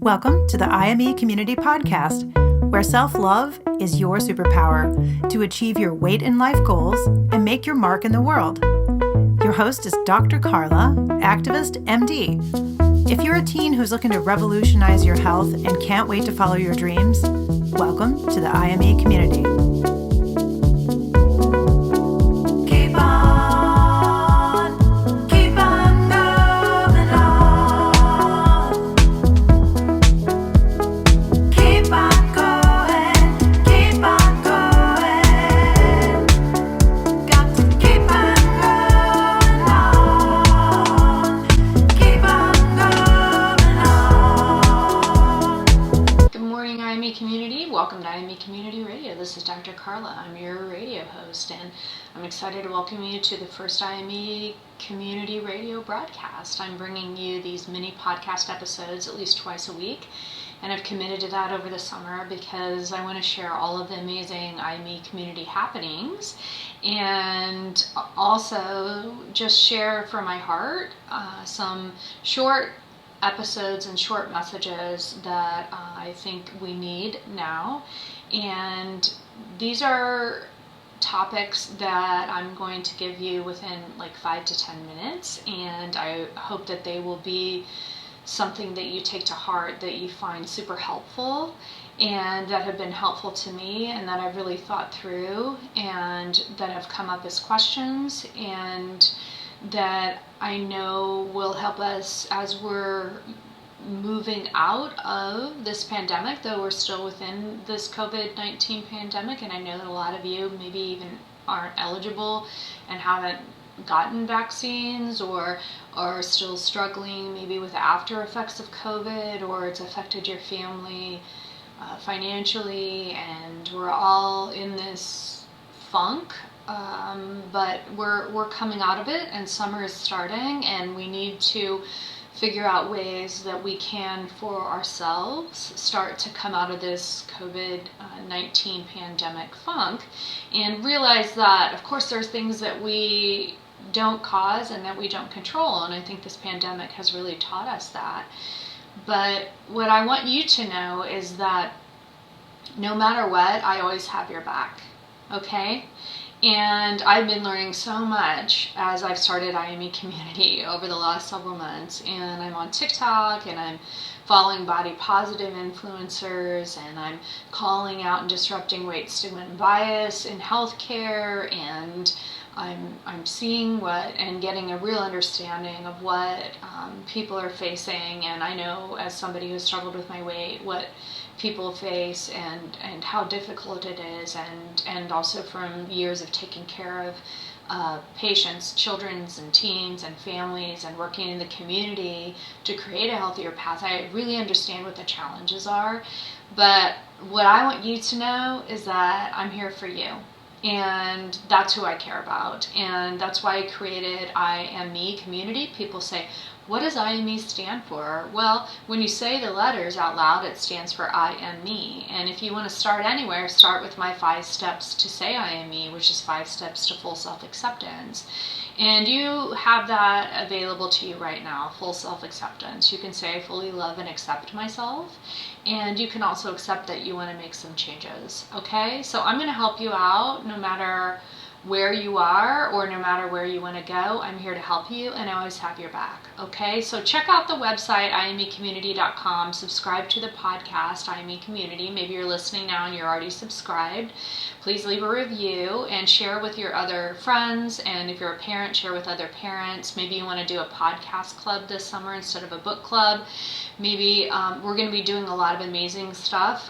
Welcome to the IME Community Podcast, where self-love is your superpower to achieve your weight and life goals and make your mark in the world. Your host is Dr. Karla, activist, MD. If you're a teen who's looking to revolutionize your health and can't wait to follow your dreams, welcome to the IME community. Welcome to IME Community Radio. This is Dr. Karla. I'm your radio host, and I'm excited to welcome you to the first IME Community Radio broadcast. I'm bringing you these mini podcast episodes at least twice a week, and I've committed to that over the summer because I want to share all of the amazing IME community happenings and also just share from my heart some short episodes and short messages that I think we need now. And these are topics that I'm going to give you within like 5 to 10 minutes, and I hope that they will be something that you take to heart, that you find super helpful, and that have been helpful to me, and that I've really thought through, and that have come up as questions, and that I know will help us as we're moving out of this pandemic, though we're still within this COVID-19 pandemic. And I know that a lot of you maybe even aren't eligible and haven't gotten vaccines, or are still struggling maybe with the after effects of COVID, or it's affected your family financially, and we're all in this funk. But we're coming out of it, and summer is starting, and we need to figure out ways that we can, for ourselves, start to come out of this COVID-19 pandemic funk, and realize that, of course, there's things that we don't cause and that we don't control, and I think this pandemic has really taught us that. But what I want you to know is that no matter what, I always have your back, okay? And I've been learning so much as I've started IME Community over the last several months, and I'm on TikTok, and I'm following body positive influencers, and I'm calling out and disrupting weight stigma and bias in healthcare, and I'm seeing what and getting a real understanding of what people are facing. And I know, as somebody who struggled with my weight, what people face and how difficult it is, and also from years of taking care of patients, children and teens and families, and working in the community to create a healthier path. I really understand what the challenges are, but what I want you to know is that I'm here for you. And that's who I care about. And that's why I created IME Community. People say, what does IME stand for? Well, when you say the letters out loud, it stands for IME. And if you want to start anywhere, start with my 5 steps to say IME, which is 5 steps to full self-acceptance. And you have that available to you right now, full self-acceptance. You can say, I fully love and accept myself. And you can also accept that you want to make some changes, okay? So I'm going to help you out no matter where you are or no matter where you want to go. I'm here to help you, and I always have your back, okay? So check out the website, imecommunity.com. Subscribe to the podcast, IME Community. Maybe you're listening now and you're already subscribed. Please leave a review and share with your other friends. And if you're a parent, share with other parents. Maybe you want to do a podcast club this summer instead of a book club. Maybe we're going to be doing a lot of amazing stuff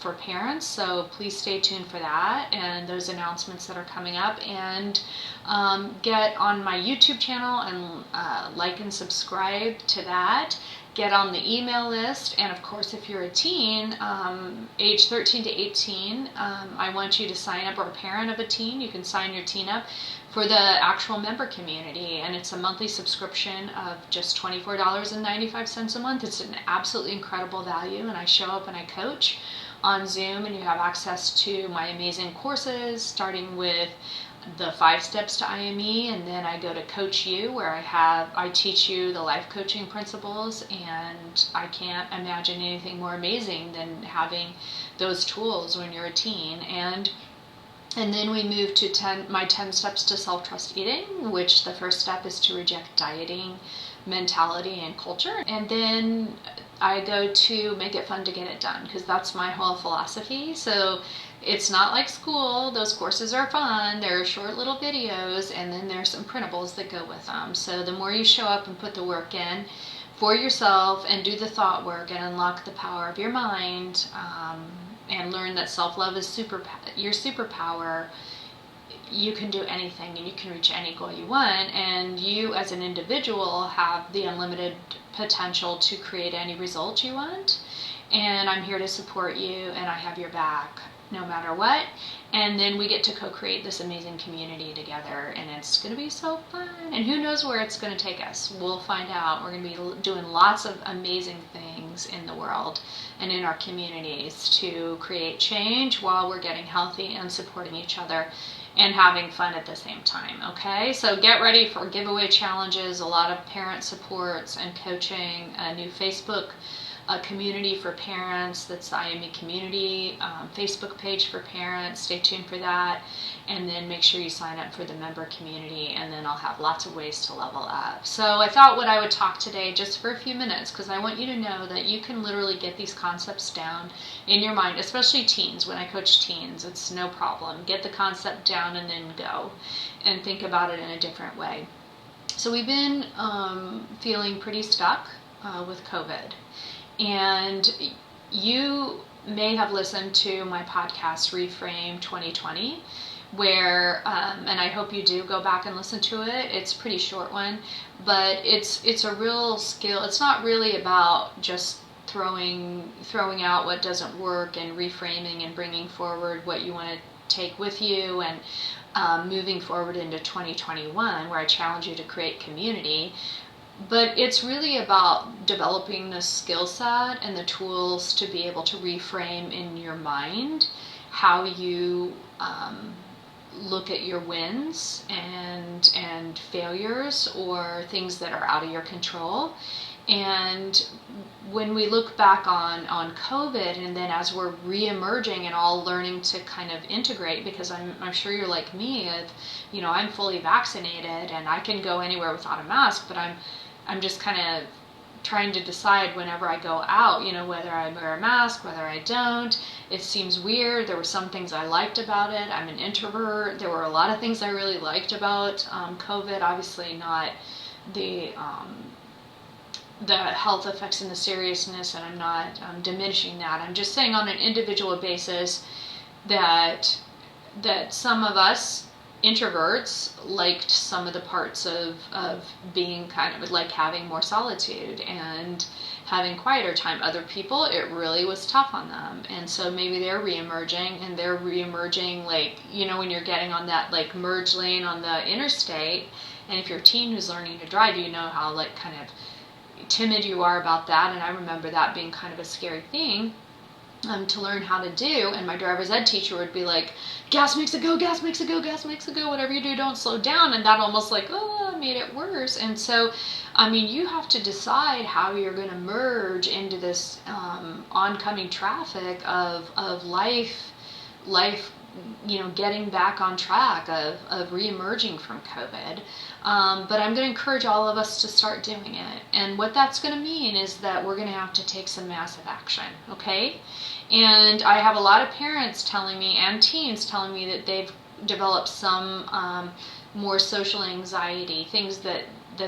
for parents, so please stay tuned for that and those announcements that are coming up. And get on my YouTube channel and like and subscribe to that. Get on the email list, and of course, if you're a teen, age 13 to 18, I want you to sign up, or a parent of a teen, you can sign your teen up for the actual member community, and it's a monthly subscription of just $24.95 a month. It's an absolutely incredible value, and I show up and I coach on Zoom, and you have access to my amazing courses, starting with the 5 steps to IME, and then I go to Coach You, where I teach you the life coaching principles, and I can't imagine anything more amazing than having those tools when you're a teen. And then we move to my 10 steps to self-trust eating, which the first step is to reject dieting mentality and culture. And then I go to make it fun to get it done, because that's my whole philosophy. So it's not like school. Those courses are fun. They're short little videos, and then there's some printables that go with them. So the more you show up and put the work in for yourself and do the thought work and unlock the power of your mind, and learn that self-love is your superpower, you can do anything and you can reach any goal you want. And you as an individual have the unlimited potential to create any result you want. And I'm here to support you, and I have your back no matter what. And then we get to co-create this amazing community together, and it's going to be so fun. And who knows where it's going to take us? We'll find out. We're going to be doing lots of amazing things in the world and in our communities to create change while we're getting healthy and supporting each other and having fun at the same time. Okay, so get ready for giveaway challenges, a lot of parent supports and coaching, a new Facebook community for parents. That's the IME community Facebook page for parents. Stay tuned for that. And then make sure you sign up for the member community, and then I'll have lots of ways to level up. So I thought what I would talk today just for a few minutes, because I want you to know that you can literally get these concepts down in your mind, especially teens. When I coach teens, it's no problem. Get the concept down and then go and think about it in a different way. So we've been feeling pretty stuck with COVID. And you may have listened to my podcast, Reframe 2020, where, and I hope you do go back and listen to it. It's a pretty short one, but it's a real skill. It's not really about just throwing out what doesn't work and reframing and bringing forward what you want to take with you, and moving forward into 2021, where I challenge you to create community. But it's really about developing the skill set and the tools to be able to reframe in your mind how you look at your wins and failures, or things that are out of your control. And when we look back on COVID, and then as we're re-emerging and all learning to kind of integrate, because I'm sure you're like me, I'm fully vaccinated and I can go anywhere without a mask, but I'm just kind of trying to decide whenever I go out, whether I wear a mask, whether I don't. It seems weird. There were some things I liked about it. I'm an introvert. There were a lot of things I really liked about COVID. Obviously not the health effects and the seriousness, and I'm not diminishing that. I'm just saying on an individual basis that some of us introverts liked some of the parts of being kind of like having more solitude and having quieter time. Other people, it really was tough on them, and so maybe they're re-emerging, and they're re-emerging like, when you're getting on that like merge lane on the interstate, and if you're a teen who's learning to drive, how like kind of timid you are about that. And I remember that being kind of a scary thing to learn how to do. And my driver's ed teacher would be like, gas makes it go, gas makes it go, gas makes it go, whatever you do, don't slow down. And that almost like, made it worse. And so, you have to decide how you're going to merge into this oncoming traffic of life, getting back on track, of re-emerging from COVID. But I'm going to encourage all of us to start doing it. And what that's going to mean is that we're going to have to take some massive action, okay? And I have a lot of parents telling me, and teens telling me, that they've developed some more social anxiety, things that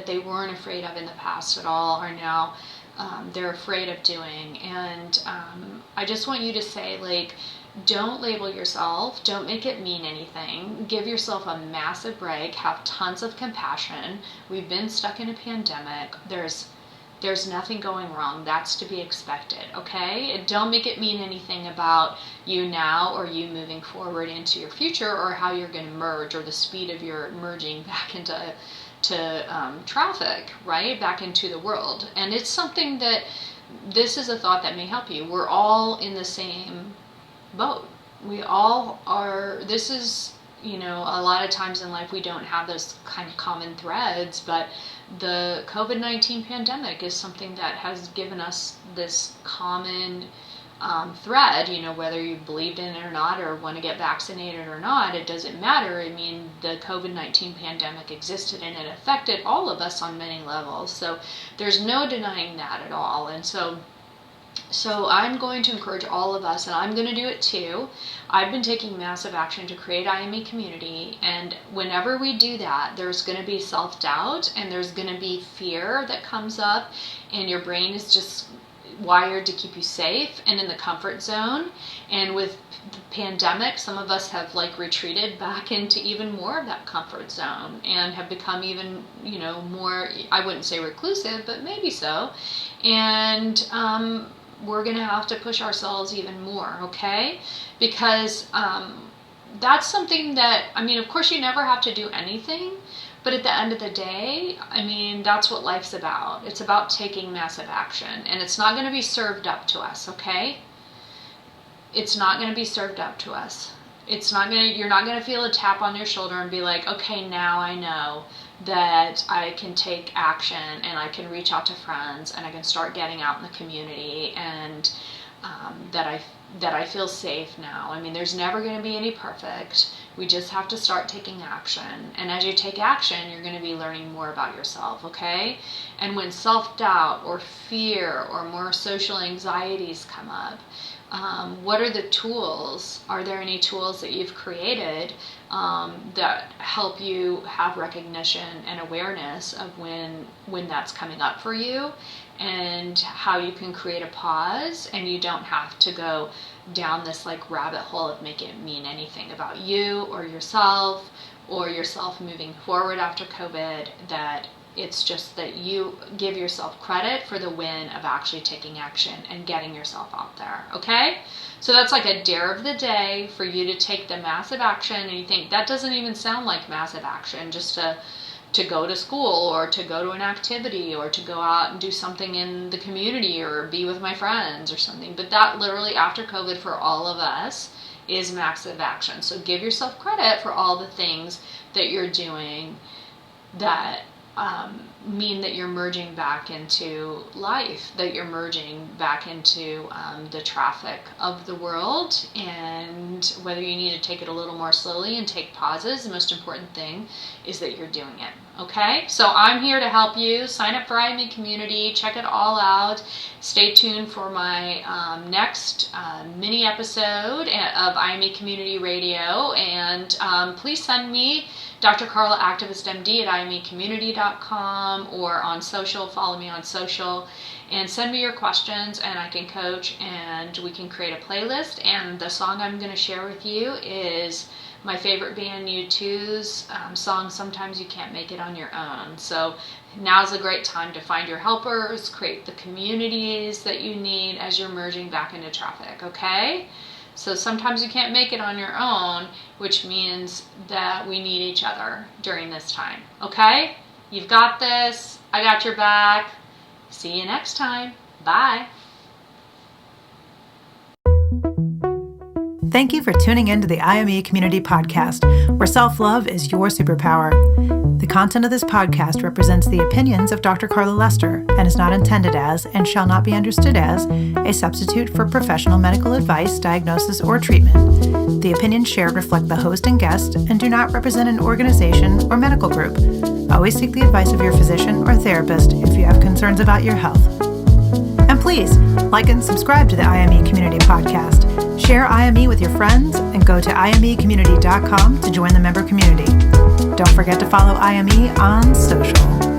they weren't afraid of in the past at all are now they're afraid of doing. And I just want you to say, like, don't label yourself. Don't make it mean anything. Give yourself a massive break. Have tons of compassion. We've been stuck in a pandemic. There's nothing going wrong. That's to be expected, okay? And don't make it mean anything about you now, or you moving forward into your future, or how you're going to merge, or the speed of your merging back into traffic, right? Back into the world. And it's something that, this is a thought that may help you. We're all in the same boat. We all are. This is a lot of times in life we don't have those kind of common threads, but the COVID-19 pandemic is something that has given us this common thread. Whether you believed in it or not, or want to get vaccinated or not, it doesn't matter. I mean, the COVID-19 pandemic existed and it affected all of us on many levels. So there's no denying that at all. And so I'm going to encourage all of us, and I'm going to do it too. I've been taking massive action to create IME community, and whenever we do that, there's going to be self-doubt and there's going to be fear that comes up, and your brain is just wired to keep you safe and in the comfort zone. And with the pandemic, some of us have retreated back into even more of that comfort zone and have become even, more, I wouldn't say reclusive, but maybe so. And we're going to have to push ourselves even more, okay? Because that's something that, of course you never have to do anything, but at the end of the day, that's what life's about. It's about taking massive action, and it's not going to be served up to us, okay? It's not going to be served up to us. You're not going to feel a tap on your shoulder and be like, okay, now I know that I can take action and I can reach out to friends and I can start getting out in the community, and that I feel safe now. There's never going to be any perfect. We just have to start taking action. And as you take action, you're going to be learning more about yourself, okay? And when self-doubt or fear or more social anxieties come up, what are the tools? Are there any tools that you've created that help you have recognition and awareness of when that's coming up for you, and how you can create a pause, and you don't have to go down this rabbit hole of making it mean anything about you or yourself moving forward after COVID, that it's just that you give yourself credit for the win of actually taking action and getting yourself out there, okay? So that's a dare of the day for you to take the massive action, and you think that doesn't even sound like massive action, just to go to school or to go to an activity or to go out and do something in the community or be with my friends or something. But that literally after COVID for all of us is massive action. So give yourself credit for all the things that you're doing that mean that you're merging back into life, that you're merging back into the traffic of the world. And whether you need to take it a little more slowly and take pauses, the most important thing is that you're doing it, okay? So I'm here to help you. Sign up for IME Community, check it all out. Stay tuned for my next mini episode of IME Community Radio, and please send me Dr. Karla Activist MD at imecommunity.com, or on social, follow me on social, and send me your questions, and I can coach, and we can create a playlist. And the song I'm going to share with you is my favorite band U2's song, Sometimes You Can't Make It on Your Own. So now's a great time to find your helpers, create the communities that you need as you're merging back into traffic, okay? So sometimes you can't make it on your own, which means that we need each other during this time, okay? You've got this. I got your back. See you next time. Bye. Thank you for tuning in to the IME Community Podcast, where self-love is your superpower. The content of this podcast represents the opinions of Dr. Karla Lester and is not intended as, and shall not be understood as, a substitute for professional medical advice, diagnosis, or treatment. The opinions shared reflect the host and guest and do not represent an organization or medical group. Always seek the advice of your physician or therapist if you have concerns about your health. And please, like and subscribe to the IME Community Podcast. Share IME with your friends and go to imecommunity.com to join the member community. Don't forget to follow IME on social.